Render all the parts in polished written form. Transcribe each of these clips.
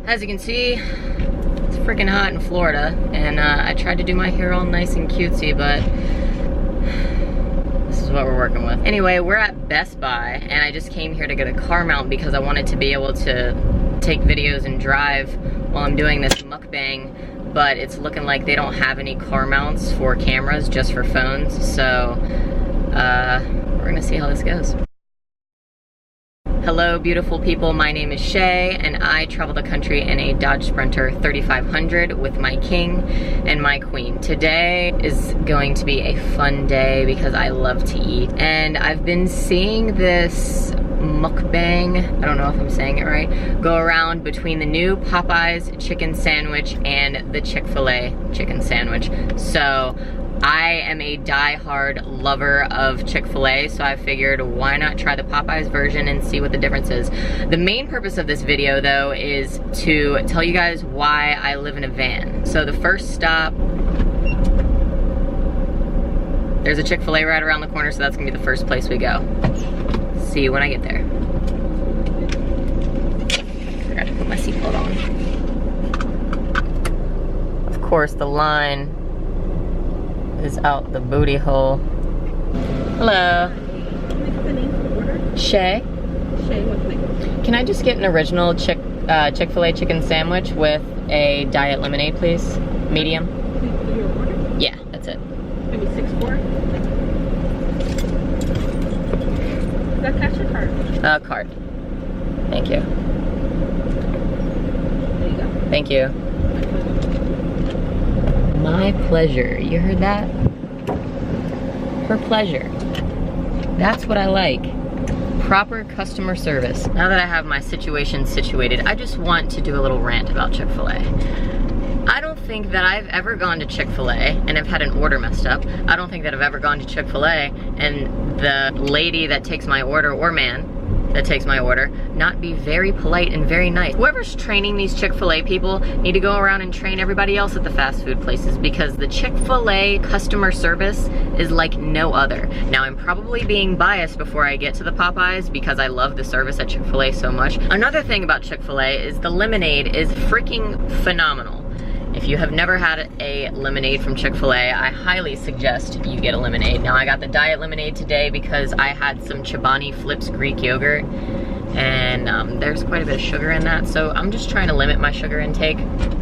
As you can see, it's freaking hot in Florida, and I tried to do my hair all nice and cutesy, but this is what we're working with. Anyway, we're at Best Buy, and I just came here to get a car mount because I wanted to be able to take videos and drive while I'm doing this mukbang, but it's looking like they don't have any car mounts for cameras, just for phones, so we're gonna see how this goes. Hello beautiful people, my name is Shay and I travel the country in a Dodge Sprinter 3500 with my king and my queen. Today is going to be a fun day because I love to eat, and I've been seeing this mukbang, I don't know if I'm saying it right, go around between the new Popeyes chicken sandwich and the Chick-Fil-A chicken sandwich. So I am a die-hard lover of Chick-fil-A, so I figured why not try the Popeyes version and see what the difference is. The main purpose of this video though is to tell you guys why I live in a van. So the first stop, there's a Chick-fil-A right around the corner, so that's gonna be the first place we go. See you when I get there. Forgot to put my seatbelt on. Of course, the line is out the booty hole. Hello. Can I get the name of the order? Shay. Shay, what can I get? Can I just get an original Chick-fil-A chicken sandwich with a diet lemonade, please? Medium? With your order? Yeah, that's it. Maybe 6-4? Is that cash or card? Card. Thank you. There you go. Thank you. My pleasure. You heard that? Her pleasure. That's what I like. Proper customer service. Now that I have my situation situated, I just want to do a little rant about Chick-fil-A. I don't think that I've ever gone to Chick-fil-A and have had an order messed up. I don't think that I've ever gone to Chick-fil-A and the lady that takes my order, or man that takes my order, not be very polite and very nice. Whoever's training these Chick-fil-A people need to go around and train everybody else at the fast food places, because the Chick-fil-A customer service is like no other. Now, I'm probably being biased before I get to the Popeyes because I love the service at Chick-fil-A so much. Another thing about Chick-fil-A is the lemonade is freaking phenomenal. If you have never had a lemonade from Chick-fil-A, I highly suggest you get a lemonade. Now, I got the diet lemonade today because I had some Chobani Flips Greek yogurt, and there's quite a bit of sugar in that, so I'm just trying to limit my sugar intake.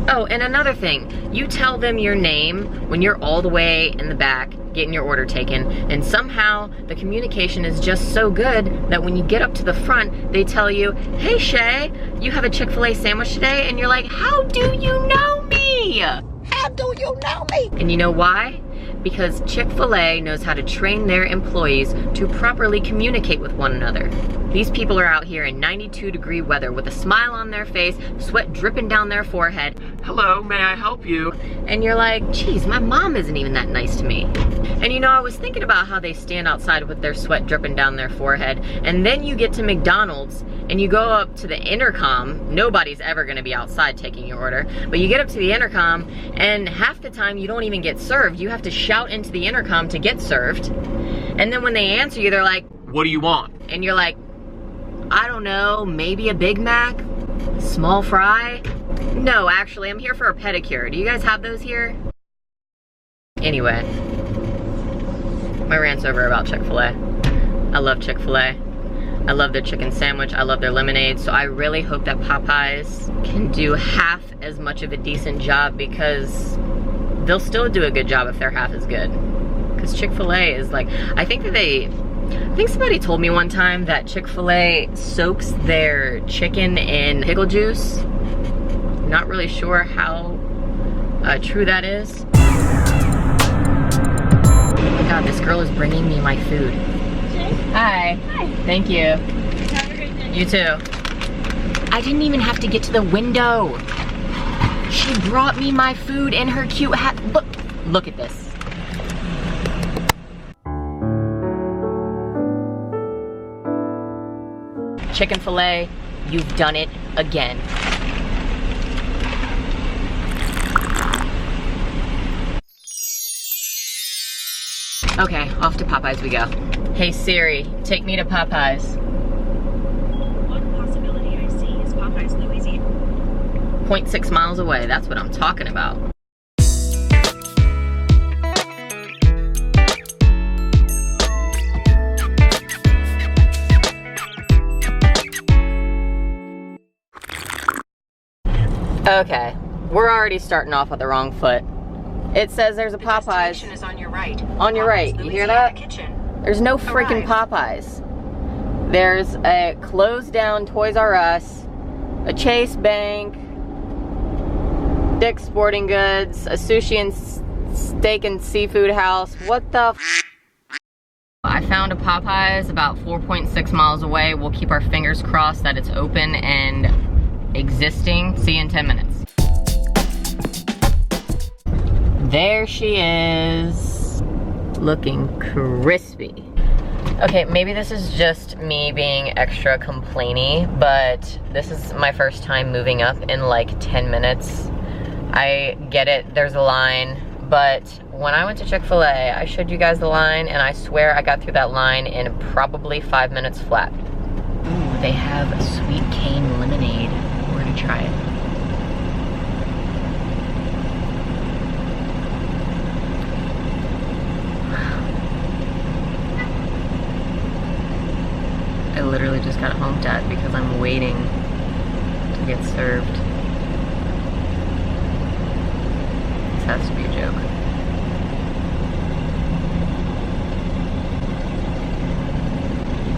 Oh, and another thing, you tell them your name when you're all the way in the back getting your order taken, and somehow the communication is just so good that when you get up to the front, they tell you, "Hey Shay, you have a Chick-fil-A sandwich today?" And you're like, "How do you know me? How do you know me?" And you know why? Because Chick-fil-A knows how to train their employees to properly communicate with one another. These people are out here in 92-degree weather with a smile on their face, sweat dripping down their forehead. "Hello, may I help you?" And you're like, geez, my mom isn't even that nice to me. And you know, I was thinking about how they stand outside with their sweat dripping down their forehead, and then you get to McDonald's and you go up to the intercom. Nobody's ever gonna be outside taking your order, but you get up to the intercom and half the time you don't even get served. You have to shout into the intercom to get served. And then when they answer you, they're like, "What do you want?" And you're like, "I don't know, maybe a Big Mac? Small fry?" "No, actually, I'm here for a pedicure. Do you guys have those here?" Anyway, my rant's over about Chick-fil-A. I love Chick-fil-A. I love their chicken sandwich. I love their lemonade. So I really hope that Popeyes can do half as much of a decent job, because they'll still do a good job if they're half as good. Because Chick-fil-A is like, I think somebody told me one time that Chick-fil-A soaks their chicken in pickle juice. Not really sure how true that is. Oh my God, this girl is bringing me my food. Shay? Hi. Hi. Thank you. Have a great day. You too. I didn't even have to get to the window. She brought me my food in her cute hat. Look at this. Chicken fillet, you've done it again. Okay, off to Popeyes we go. Hey Siri, take me to Popeyes. One possibility I see is Popeyes, Louisiana. 0.6 miles away. That's what I'm talking about. Okay, we're already starting off with the wrong foot. It says there's a Popeyes. The destination is on your right. On your right, you hear that? Kitchen. There's no freaking Popeyes. There's a closed down Toys R Us, a Chase Bank, Dick's Sporting Goods, a sushi and steak and seafood house. What the f? I found a Popeyes about 4.6 miles away. We'll keep our fingers crossed that it's open and existing. See you in 10 minutes. There she is, looking crispy. Okay, maybe this is just me being extra complainy, but this is my first time moving up in like 10 minutes. I get it, there's a line, but when I went to Chick-Fil-A, I showed you guys the line, and I swear I got through that line in probably 5 minutes flat. Ooh, they have a sweet cane lemonade. We're gonna try it. I literally just got honked at because I'm waiting to get served. This has to be a joke.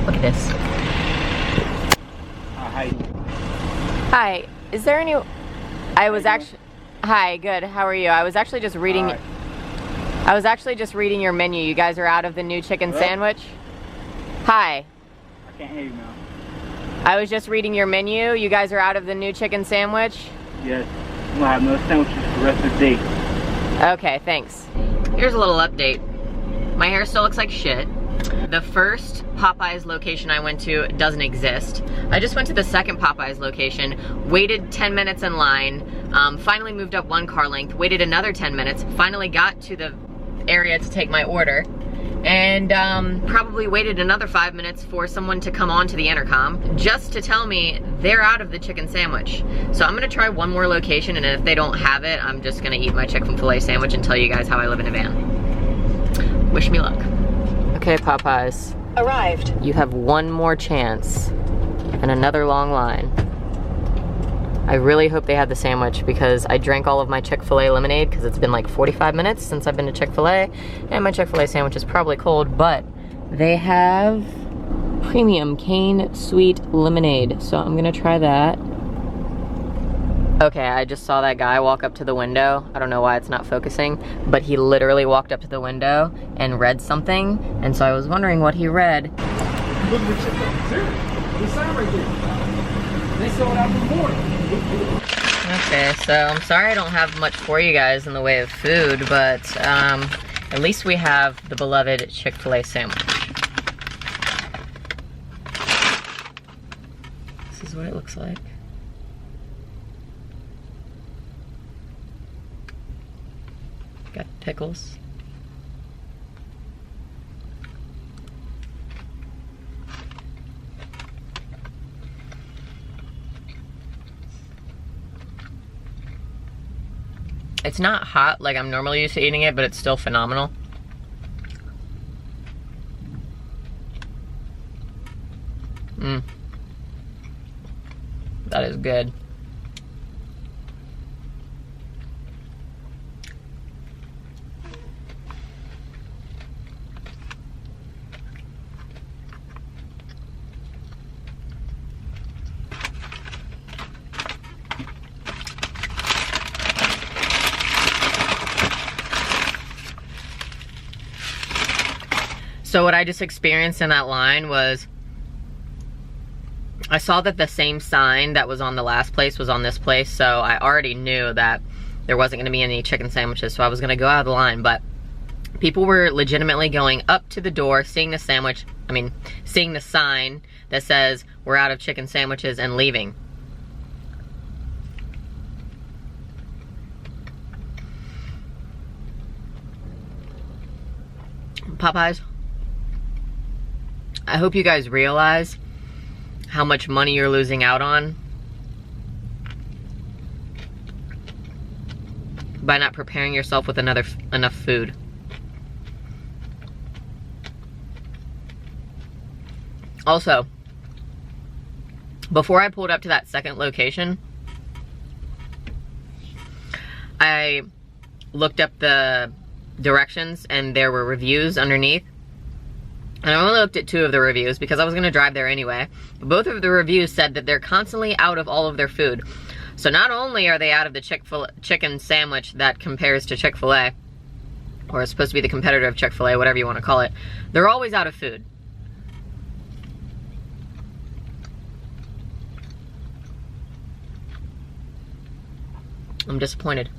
Look at this. Hi. Hi, is there any... I was actually... Hi, good, how are you? I was actually just reading... Hi. I was actually just reading your menu. You guys are out of the new chicken sandwich? Hi. I can't hear you now. I was just reading your menu. You guys are out of the new chicken sandwich? Yes. I'm gonna have no sandwiches for the rest of the day. Okay, thanks. Here's a little update. My hair still looks like shit. The first Popeyes location I went to doesn't exist. I just went to the second Popeyes location, waited 10 minutes in line, finally moved up one car length, waited another 10 minutes, finally got to the area to take my order, and probably waited another 5 minutes for someone to come on to the intercom just to tell me they're out of the chicken sandwich. So I'm gonna try one more location, and if they don't have it, I'm just gonna eat my Chick-fil-A sandwich and tell you guys how I live in a van. Wish me luck. Okay, Popeyes. Arrived. You have one more chance and another long line. I really hope they have the sandwich because I drank all of my Chick-fil-A lemonade because it's been like 45 minutes since I've been to Chick-fil-A, and my Chick-fil-A sandwich is probably cold, but they have premium cane sweet lemonade, so I'm gonna try that. Okay, I just saw that guy walk up to the window. I don't know why it's not focusing, but he literally walked up to the window and read something, and so I was wondering what he read. Look at the chicken. The sign right there. They sold out for more. Okay, so I'm sorry I don't have much for you guys in the way of food, but at least we have the beloved Chick-fil-A sandwich. This is what it looks like. Got pickles. It's not hot like I'm normally used to eating it, but it's still phenomenal. That is good. So what I just experienced in that line was, I saw that the same sign that was on the last place was on this place, so I already knew that there wasn't gonna be any chicken sandwiches, so I was gonna go out of the line, but people were legitimately going up to the door, seeing the sandwich, seeing the sign that says, we're out of chicken sandwiches, and leaving. Popeyes, I hope you guys realize how much money you're losing out on by not preparing yourself with enough food. Also, before I pulled up to that second location, I looked up the directions and there were reviews underneath. And I only looked at 2 of the reviews because I was gonna drive there anyway. Both of the reviews said that they're constantly out of all of their food. So not only are they out of the chicken sandwich that compares to Chick-Fil-A, or is supposed to be the competitor of Chick-Fil-A, whatever you wanna call it, they're always out of food. I'm disappointed.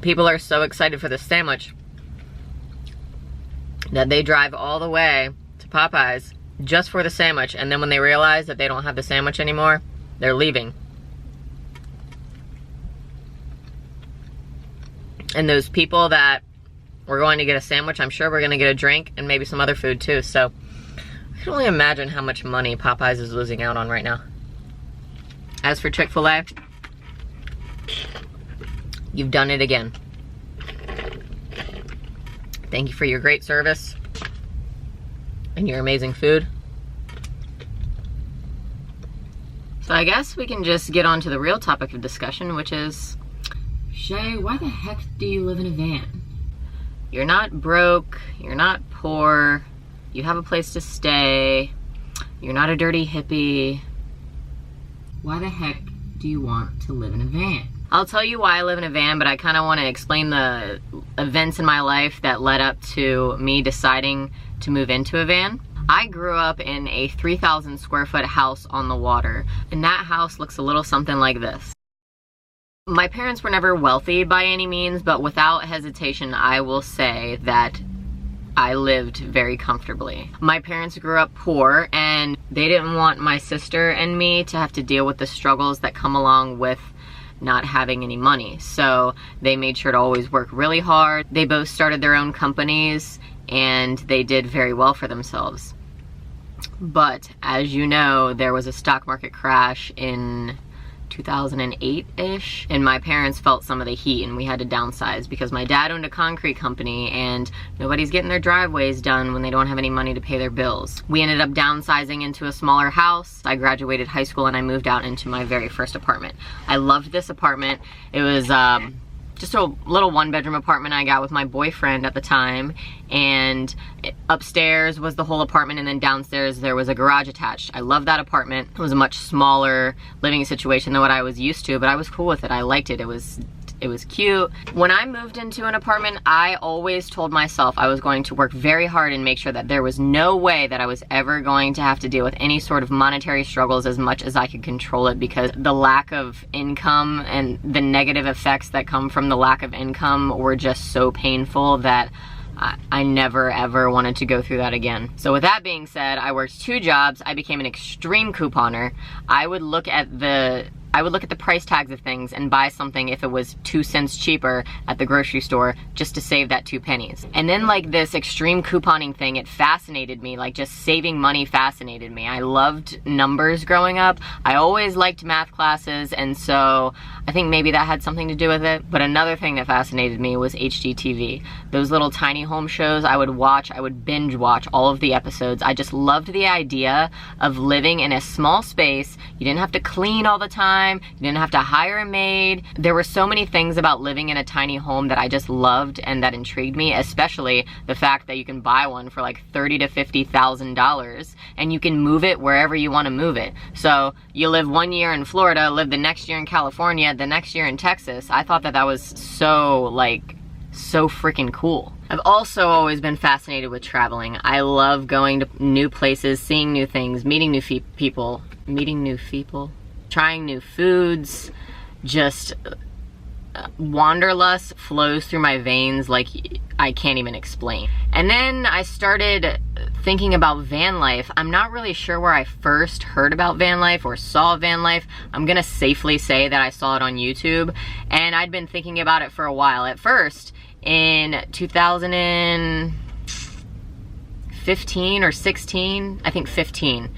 People are so excited for this sandwich that they drive all the way to Popeyes just for the sandwich, and then when they realize that they don't have the sandwich anymore, they're leaving. And those people that were going to get a sandwich, I'm sure we're gonna get a drink and maybe some other food too. So I can only imagine how much money Popeyes is losing out on right now. As for Chick-Fil-A, you've done it again. Thank you for your great service and your amazing food. So I guess we can just get on to the real topic of discussion, which is, Shay, why the heck do you live in a van? You're not broke, you're not poor, you have a place to stay, you're not a dirty hippie. Why the heck do you want to live in a van? I'll tell you why I live in a van, but I kind of want to explain the events in my life that led up to me deciding to move into a van. I grew up in a 3,000 square foot house on the water, and that house looks a little something like this. My parents were never wealthy by any means, but without hesitation, I will say that I lived very comfortably. My parents grew up poor, and they didn't want my sister and me to have to deal with the struggles that come along with not having any money. So they made sure to always work really hard. They both started their own companies, and they did very well for themselves. But as you know, there was a stock market crash in 2008-ish, and my parents felt some of the heat, and we had to downsize because my dad owned a concrete company, and nobody's getting their driveways done when they don't have any money to pay their bills. We ended up downsizing into a smaller house. I graduated high school and I moved out into my very first apartment. I loved this apartment. It was just a little 1-bedroom apartment I got with my boyfriend at the time, and upstairs was the whole apartment, and then downstairs there was a garage attached. I loved that apartment. It was a much smaller living situation than what I was used to, but I was cool with it. I liked it. It was cute. When I moved into an apartment, I always told myself I was going to work very hard and make sure that there was no way that I was ever going to have to deal with any sort of monetary struggles as much as I could control it, because the lack of income and the negative effects that come from the lack of income were just so painful that I never ever wanted to go through that again. So with that being said, I worked 2 jobs. I became an extreme couponer. I would look at the price tags of things and buy something if it was 2 cents cheaper at the grocery store just to save that 2 pennies. And then like this extreme couponing thing, it fascinated me. Like just saving money fascinated me. I loved numbers growing up. I always liked math classes, and so I think maybe that had something to do with it. But another thing that fascinated me was HGTV. Those little tiny home shows I would watch, I would binge watch all of the episodes. I just loved the idea of living in a small space. You didn't have to clean all the time. You didn't have to hire a maid. There were so many things about living in a tiny home that I just loved and that intrigued me, especially the fact that you can buy one for like $30,000 to $50,000 and you can move it wherever you want to move it. So you live 1 year in Florida, live the next year in California, the next year in Texas. I thought that was so freaking cool. I've also always been fascinated with traveling. I love going to new places, seeing new things, meeting new people, trying new foods. Just wanderlust flows through my veins like I can't even explain. And then I started thinking about van life. I'm not really sure where I first heard about van life or saw van life. I'm gonna safely say that I saw it on YouTube, and I'd been thinking about it for a while. At first, in 2015 or 16, I think 15,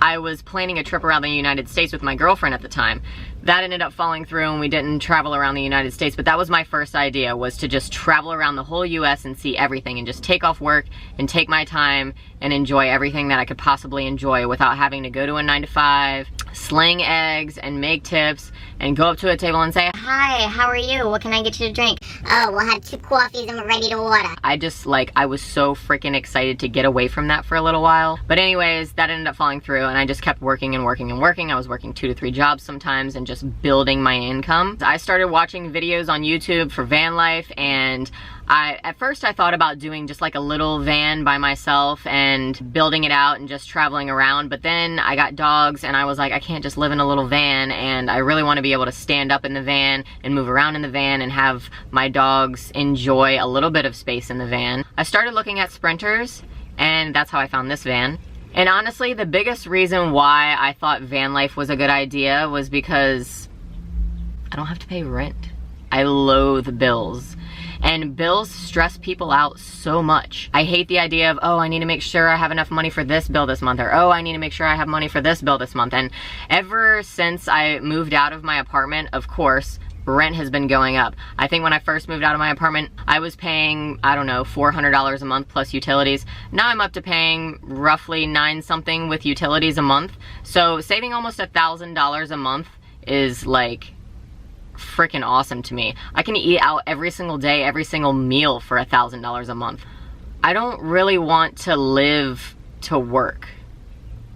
I was planning a trip around the United States with my girlfriend at the time. That ended up falling through and we didn't travel around the United States, but that was my first idea, was to just travel around the whole US and see everything and just take off work and take my time and enjoy everything that I could possibly enjoy without having to go to a 9-to-5, sling eggs and make tips and go up to a table and say, "Hi, how are you? What can I get you to drink?" "Oh, we'll have 2 coffees and we're ready to order." I was so freaking excited to get away from that for a little while. But anyways, that ended up falling through and I just kept working and working and working. I was working 2 to 3 jobs sometimes and just building my income. I started watching videos on YouTube for van life, and at first I thought about doing just like a little van by myself and building it out and just traveling around, but then I got dogs and I was like, I can't just live in a little van, and I really want to be able to stand up in the van and move around in the van and have my dogs enjoy a little bit of space in the van. I started looking at Sprinters, and that's how I found this van. And honestly, the biggest reason why I thought van life was a good idea was because I don't have to pay rent. I loathe bills. And bills stress people out so much. I hate the idea of, oh, I need to make sure I have enough money for this bill this month, or oh, I need to make sure I have money for this bill this month. And ever since I moved out of my apartment, of course, rent has been going up. I think when I first moved out of my apartment, I was paying, I don't know, $400 a month plus utilities. Now I'm up to paying roughly 9 something with utilities a month. So saving almost $1,000 a month is like freaking awesome to me. I can eat out every single day, every single meal for $1,000 a month. I don't really want to live to work.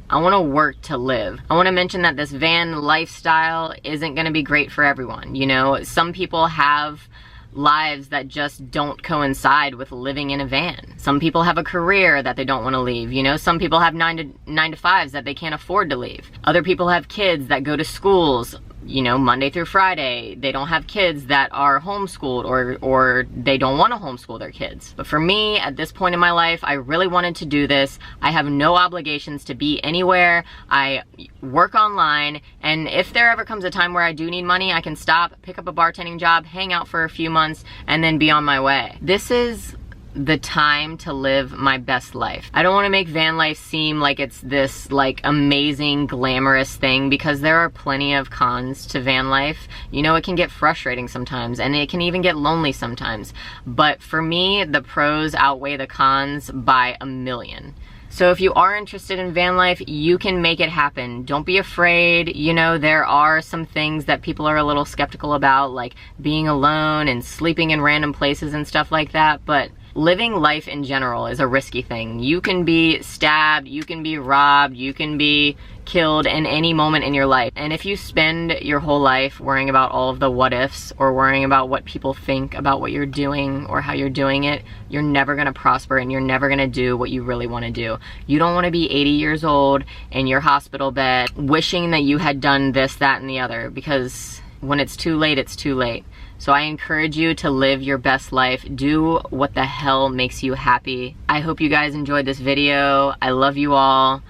I want to work to live. I want to mention that this van lifestyle isn't going to be great for everyone. You know, some people have lives that just don't coincide with living in a van. Some people have a career that they don't want to leave. You know, some people have 9 to 5s that they can't afford to leave. Other people have kids that go to schools, you know, Monday through Friday. They don't have kids that are homeschooled, or they don't want to homeschool their kids. But for me, at this point in my life, I really wanted to do this. I have no obligations to be anywhere. I work online, and if there ever comes a time where I do need money, I can stop, pick up a bartending job, hang out for a few months, and then be on my way. This is the time to live my best life. I don't want to make van life seem like it's this like amazing glamorous thing, because there are plenty of cons to van life. You know, it can get frustrating sometimes and it can even get lonely sometimes. But for me, the pros outweigh the cons by 1,000,000. So if you are interested in van life, you can make it happen. Don't be afraid. You know, there are some things that people are a little skeptical about, like being alone and sleeping in random places and stuff like that, but living life in general is a risky thing. You can be stabbed, you can be robbed, you can be killed in any moment in your life. And if you spend your whole life worrying about all of the what ifs, or worrying about what people think about what you're doing or how you're doing it, you're never gonna prosper and you're never gonna do what you really wanna do. You don't wanna be 80 years old in your hospital bed wishing that you had done this, that, and the other, because when it's too late, it's too late. So I encourage you to live your best life. Do what the hell makes you happy. I hope you guys enjoyed this video. I love you all.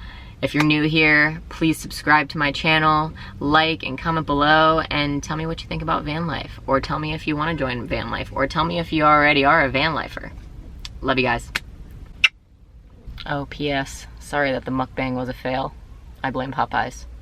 If you're new here, please subscribe to my channel, like and comment below, and tell me what you think about van life, or tell me if you want to join van life, or tell me if you already are a van lifer. Love you guys. Oh, P.S. Sorry that the mukbang was a fail. I blame Popeyes.